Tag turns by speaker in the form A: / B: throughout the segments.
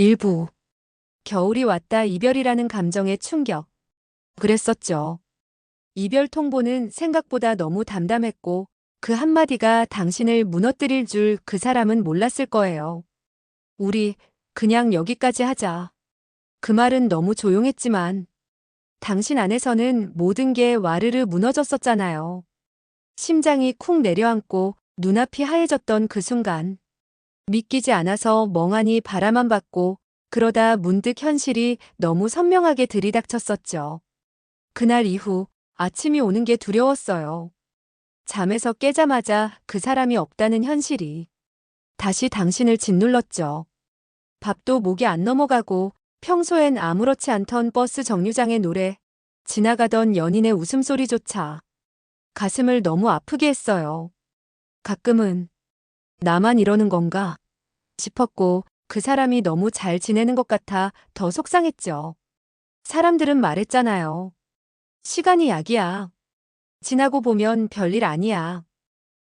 A: 일부. 겨울이 왔다 이별이라는 감정의 충격. 그랬었죠. 이별 통보는 생각보다 너무 담담했고 그 한마디가 당신을 무너뜨릴 줄 그 사람은 몰랐을 거예요. 우리 그냥 여기까지 하자. 그 말은 너무 조용했지만 당신 안에서는 모든 게 와르르 무너졌었잖아요. 심장이 쿵 내려앉고 눈앞이 하얘졌던 그 순간. 믿기지 않아서 멍하니 바라만 봤고 그러다 문득 현실이 너무 선명하게 들이닥쳤었죠. 그날 이후 아침이 오는 게 두려웠어요. 잠에서 깨자마자 그 사람이 없다는 현실이 다시 당신을 짓눌렀죠. 밥도 목이 안 넘어가고 평소엔 아무렇지 않던 버스 정류장의 노래, 지나가던 연인의 웃음소리조차 가슴을 너무 아프게 했어요. 가끔은 나만 이러는 건가 싶었고 그 사람이 너무 잘 지내는 것 같아 더 속상했죠. 사람들은 말했잖아요. 시간이 약이야. 지나고 보면 별일 아니야.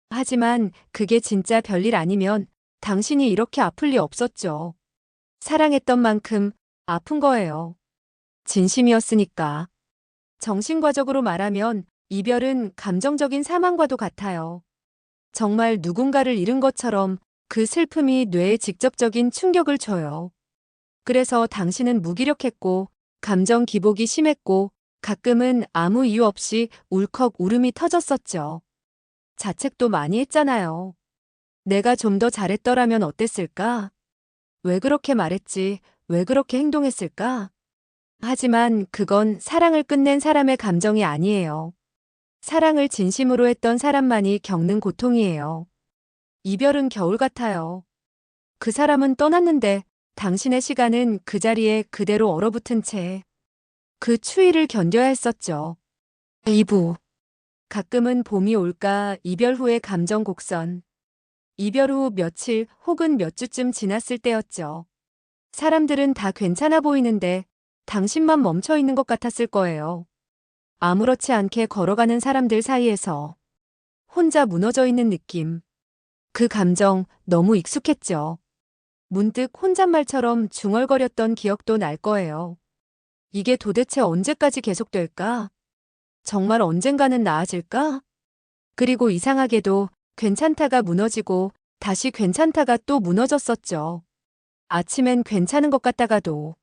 A: 하지만 그게 진짜 별일 아니면 당신이 이렇게 아플 리 없었죠. 사랑했던 만큼 아픈 거예요. 진심이었으니까. 정신과적으로 말하면 이별은 감정적인 사망과도 같아요. 정말 누군가를 잃은 것처럼 그 슬픔이 뇌에 직접적인 충격을 줘요. 그래서 당신은 무기력했고 감정 기복이 심했고 가끔은 아무 이유 없이 울컥 울음이 터졌었죠. 자책도 많이 했잖아요. 내가 좀 더 잘했더라면 어땠을까? 왜 그렇게 말했지? 왜 그렇게 행동했을까? 하지만 그건 사랑을 끝낸 사람의 감정이 아니에요. 사랑을 진심으로 했던 사람만이 겪는 고통이에요. 이별은 겨울 같아요. 그 사람은 떠났는데 당신의 시간은 그 자리에 그대로 얼어붙은 채 그 추위를 견뎌야 했었죠. 2부. 가끔은 봄이 올까 이별 후의 감정 곡선. 이별 후 며칠 혹은 몇 주쯤 지났을 때였죠. 사람들은 다 괜찮아 보이는데 당신만 멈춰 있는 것 같았을 거예요. 아무렇지 않게 걸어가는 사람들 사이에서 혼자 무너져 있는 느낌. 그 감정 너무 익숙했죠. 문득 혼잣말처럼 중얼거렸던 기억도 날 거예요. 이게 도대체 언제까지 계속될까? 정말 언젠가는 나아질까? 그리고 이상하게도 괜찮다가 무너지고 다시 괜찮다가 또 무너졌었죠. 아침엔 괜찮은 것 같다가도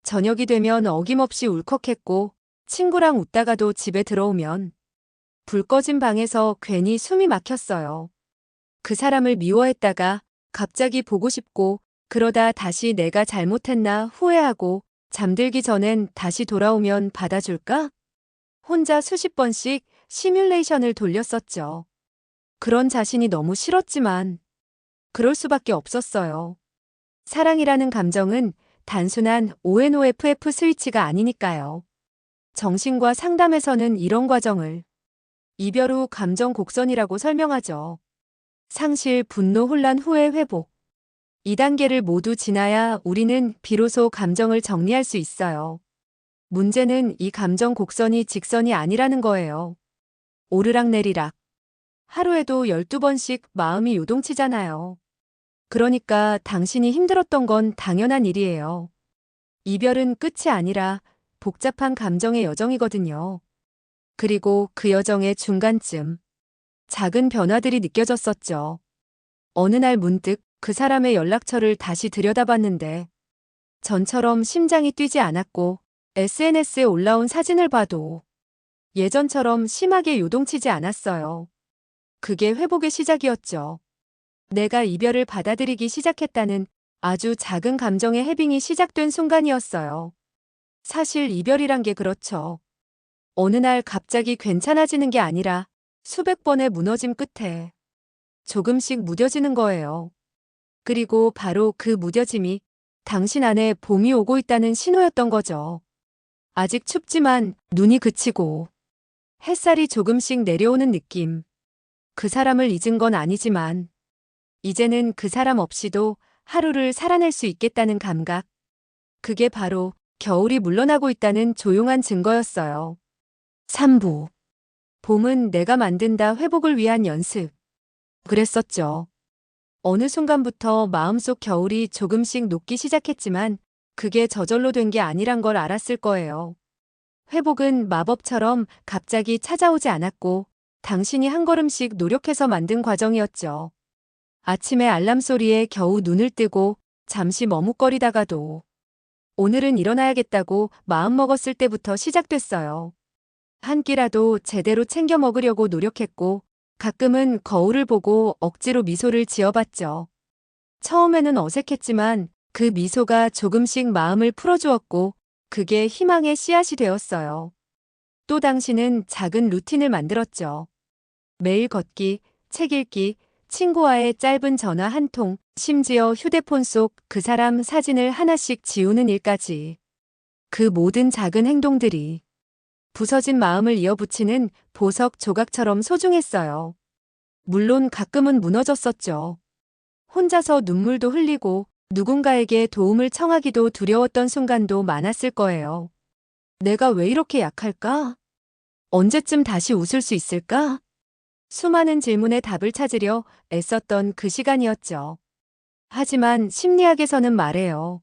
A: 저녁이 되면 어김없이 울컥했고 친구랑 웃다가도 집에 들어오면 불 꺼진 방에서 괜히 숨이 막혔어요. 그 사람을 미워했다가 갑자기 보고 싶고 그러다 다시 내가 잘못했나 후회하고 잠들기 전엔 다시 돌아오면 받아줄까? 혼자 수십 번씩 시뮬레이션을 돌렸었죠. 그런 자신이 너무 싫었지만 그럴 수밖에 없었어요. 사랑이라는 감정은 단순한 ONOFF 스위치가 아니니까요. 정신과 상담에서는 이런 과정을 이별 후 감정 곡선이라고 설명하죠. 상실, 분노, 혼란, 후회, 회복. 이 단계를 모두 지나야 우리는 비로소 감정을 정리할 수 있어요. 문제는 이 감정 곡선이 직선이 아니라는 거예요. 오르락내리락. 하루에도 12번씩 마음이 요동치잖아요. 그러니까 당신이 힘들었던 건 당연한 일이에요. 이별은 끝이 아니라 복잡한 감정의 여정이거든요. 그리고 그 여정의 중간쯤 작은 변화들이 느껴졌었죠. 어느 날 문득 그 사람의 연락처를 다시 들여다봤는데 전처럼 심장이 뛰지 않았고 SNS에 올라온 사진을 봐도 예전처럼 심하게 요동치지 않았어요. 그게 회복의 시작이었죠. 내가 이별을 받아들이기 시작했다는 아주 작은 감정의 해빙이 시작된 순간이었어요. 사실 이별이란 게 그렇죠. 어느 날 갑자기 괜찮아지는 게 아니라 수백 번의 무너짐 끝에 조금씩 무뎌지는 거예요. 그리고 바로 그 무뎌짐이 당신 안에 봄이 오고 있다는 신호였던 거죠. 아직 춥지만 눈이 그치고 햇살이 조금씩 내려오는 느낌. 그 사람을 잊은 건 아니지만 이제는 그 사람 없이도 하루를 살아낼 수 있겠다는 감각. 그게 바로 겨울이 물러나고 있다는 조용한 증거였어요. 3부. 봄은 내가 만든다 회복을 위한 연습. 그랬었죠. 어느 순간부터 마음속 겨울이 조금씩 녹기 시작했지만 그게 저절로 된 게 아니란 걸 알았을 거예요. 회복은 마법처럼 갑자기 찾아오지 않았고 당신이 한 걸음씩 노력해서 만든 과정이었죠. 아침에 알람 소리에 겨우 눈을 뜨고 잠시 머뭇거리다가도 오늘은 일어나야겠다고 마음먹었을 때부터 시작됐어요. 한 끼라도 제대로 챙겨 먹으려고 노력했고 가끔은 거울을 보고 억지로 미소를 지어봤죠. 처음에는 어색했지만 그 미소가 조금씩 마음을 풀어주었고 그게 희망의 씨앗이 되었어요. 또 당신은 작은 루틴을 만들었죠. 매일 걷기, 책 읽기, 친구와의 짧은 전화 한 통, 심지어 휴대폰 속 그 사람 사진을 하나씩 지우는 일까지. 그 모든 작은 행동들이 부서진 마음을 이어붙이는 보석 조각처럼 소중했어요. 물론 가끔은 무너졌었죠. 혼자서 눈물도 흘리고 누군가에게 도움을 청하기도 두려웠던 순간도 많았을 거예요. 내가 왜 이렇게 약할까? 언제쯤 다시 웃을 수 있을까? 수많은 질문에 답을 찾으려 애썼던 그 시간이었죠. 하지만 심리학에서는 말해요.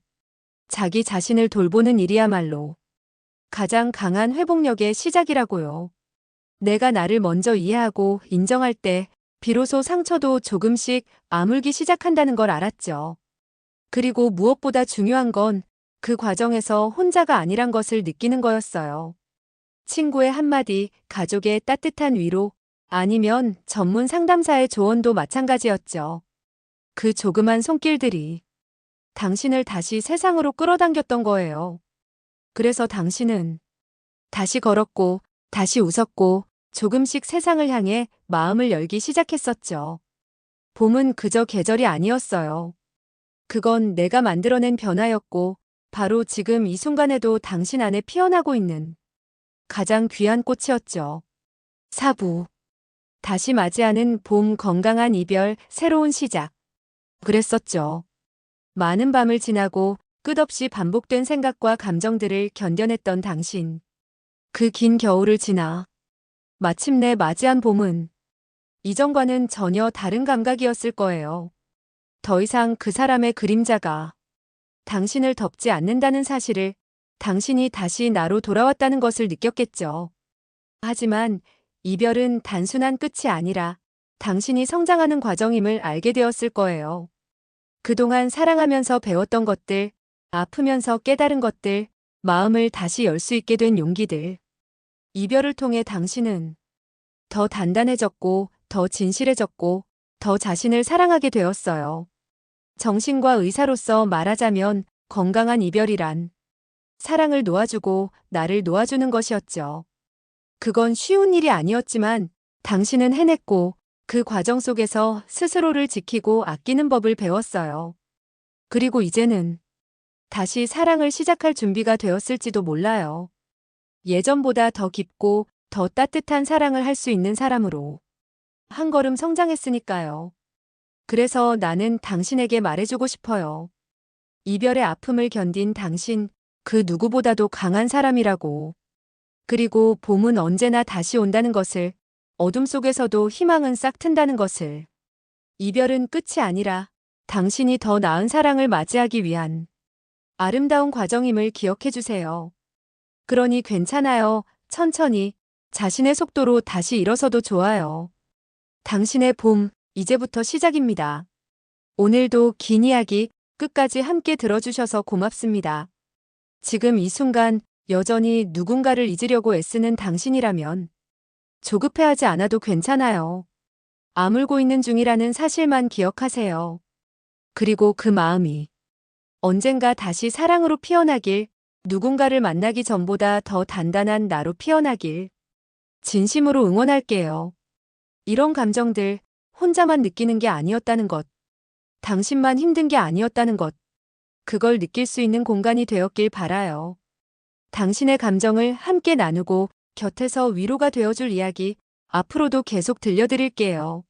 A: 자기 자신을 돌보는 일이야말로 가장 강한 회복력의 시작이라고요. 내가 나를 먼저 이해하고 인정할 때 비로소 상처도 조금씩 아물기 시작한다는 걸 알았죠. 그리고 무엇보다 중요한 건 그 과정에서 혼자가 아니란 것을 느끼는 거였어요. 친구의 한마디, 가족의 따뜻한 위로, 아니면 전문 상담사의 조언도 마찬가지였죠. 그 조그만 손길들이 당신을 다시 세상으로 끌어당겼던 거예요. 그래서 당신은 다시 걸었고, 다시 웃었고, 조금씩 세상을 향해 마음을 열기 시작했었죠. 봄은 그저 계절이 아니었어요. 그건 내가 만들어낸 변화였고, 바로 지금 이 순간에도 당신 안에 피어나고 있는 가장 귀한 꽃이었죠. 4부. 다시 맞이하는 봄, 건강한 이별, 새로운 시작. 그랬었죠. 많은 밤을 지나고 끝없이 반복된 생각과 감정들을 견뎌냈던 당신. 그 긴 겨울을 지나 마침내 맞이한 봄은 이전과는 전혀 다른 감각이었을 거예요. 더 이상 그 사람의 그림자가 당신을 덮지 않는다는 사실을, 당신이 다시 나로 돌아왔다는 것을 느꼈겠죠. 하지만 이별은 단순한 끝이 아니라 당신이 성장하는 과정임을 알게 되었을 거예요. 그동안 사랑하면서 배웠던 것들, 아프면서 깨달은 것들, 마음을 다시 열 수 있게 된 용기들. 이별을 통해 당신은 더 단단해졌고, 더 진실해졌고, 더 자신을 사랑하게 되었어요. 정신과 의사로서 말하자면 건강한 이별이란 사랑을 놓아주고 나를 놓아주는 것이었죠. 그건 쉬운 일이 아니었지만 당신은 해냈고 그 과정 속에서 스스로를 지키고 아끼는 법을 배웠어요. 그리고 이제는 다시 사랑을 시작할 준비가 되었을지도 몰라요. 예전보다 더 깊고 더 따뜻한 사랑을 할 수 있는 사람으로 한 걸음 성장했으니까요. 그래서 나는 당신에게 말해주고 싶어요. 이별의 아픔을 견딘 당신, 그 누구보다도 강한 사람이라고. 그리고 봄은 언제나 다시 온다는 것을, 어둠 속에서도 희망은 싹 튼다는 것을. 이별은 끝이 아니라 당신이 더 나은 사랑을 맞이하기 위한 아름다운 과정임을 기억해 주세요. 그러니 괜찮아요. 천천히, 자신의 속도로 다시 일어서도 좋아요. 당신의 봄, 이제부터 시작입니다. 오늘도 긴 이야기 끝까지 함께 들어주셔서 고맙습니다. 지금 이 순간 여전히 누군가를 잊으려고 애쓰는 당신이라면 조급해하지 않아도 괜찮아요. 아물고 있는 중이라는 사실만 기억하세요. 그리고 그 마음이 언젠가 다시 사랑으로 피어나길, 누군가를 만나기 전보다 더 단단한 나로 피어나길 진심으로 응원할게요. 이런 감정들 혼자만 느끼는 게 아니었다는 것, 당신만 힘든 게 아니었다는 것, 그걸 느낄 수 있는 공간이 되었길 바라요. 당신의 감정을 함께 나누고 곁에서 위로가 되어줄 이야기 앞으로도 계속 들려드릴게요.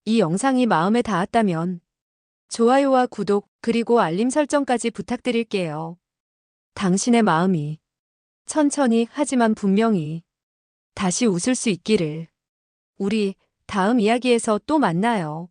A: 이 영상이 마음에 닿았다면 좋아요와 구독 그리고 알림 설정까지 부탁드릴게요. 당신의 마음이 천천히 하지만 분명히 다시 웃을 수 있기를. 우리 다음 이야기에서 또 만나요.